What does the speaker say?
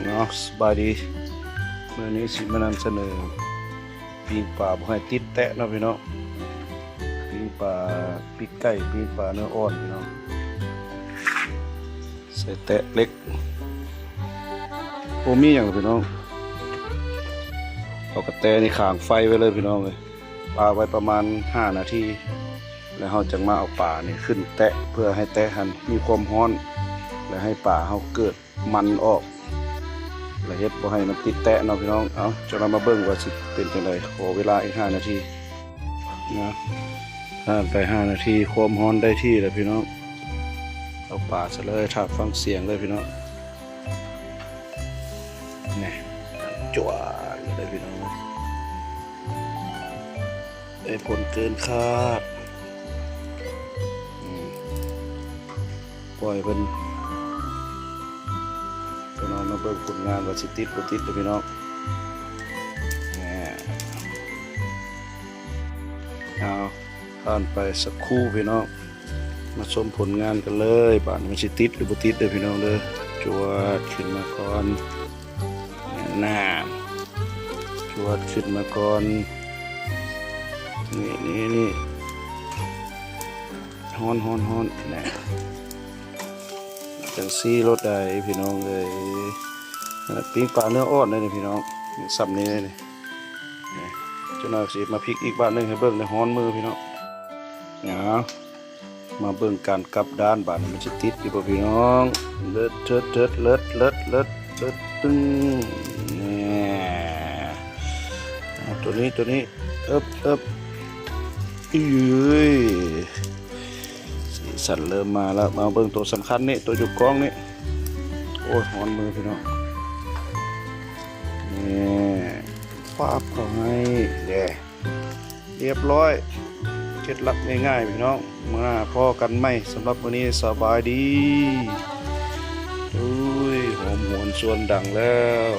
เนาะสบายดีเมื่อนี้สิมานำเสนอปีงป่าบ่ให้ติดแตะเนาะพี่น้องปีงป่าปีกไก่ปีงป่าเนื้ออ่อนพี่น้องใส่แตะเล็กโอ้มีอย่างพี่น้องเอากระแตนี่ข้างไฟไว้เลยพี่น้องเลยปลาไว้ประมาณ5 นาทีแล้วเราจะมาเอาป่านี่ขึ้นแตะเพื่อให้แตะหันมีความร้อนและให้ป่าเราเกิดมันออกและเฮ็ดบ่ให้มันติดแตะเนาะพี่น้องเอาจะเรามาเบิ่งว่าสิเป็นจังไดขอเวลาอีก5 นาทีนะผ่านไป5 นาทีความร้อนได้ที่แล้วพี่น้องเอาป่าซะเลยถ้าฟังเสียงเลยพี่น้องนี่จวดเลยพี่น้องได้ผลเกินคาดปล่อยเพิ่นพี่น้องมาเบิ่งผลงานว่าสิติดบ่ติดเลยพี่น้องเอาผ่านไปสักครู่พี่น้องมาชมผลงานกันเลยบ้านมันสิติดหรือบ่ติดเด้อพี่น้องเด้อจวดขึ้นมาก่อนน้ำจวดขึ้นมาก่อนนี่ฮ้อนนะจังซี่รถได้พี่น้องเลยปิ้งปลาเนื้ออ่อนเลยนี่พี่น้องสับนี้เลยนี่จะน่าสิมาพริกอีกบ้านนึงให้เบิ่งในฮ้อนมือพี่น้องมาเบิ่งการกลับด้านบ้านมันสิติดอยู่บ่พี่น้องเลิศเลิศตึ้งนี่ตัวนี้เอิบสีสันเริ่มมาแล้วมาเบิ่งตัวสำคัญนี่ตัวจุกกล้องนี่โอ้ยฮ้อนมือพี่น้องนี่ฟาบเขาให้เรียบร้อยเคล็ดลับง่ายๆพี่น้องมาพอกันไหมสำหรับวันนี้สบายดีหอมหวนชวนดังแล้ว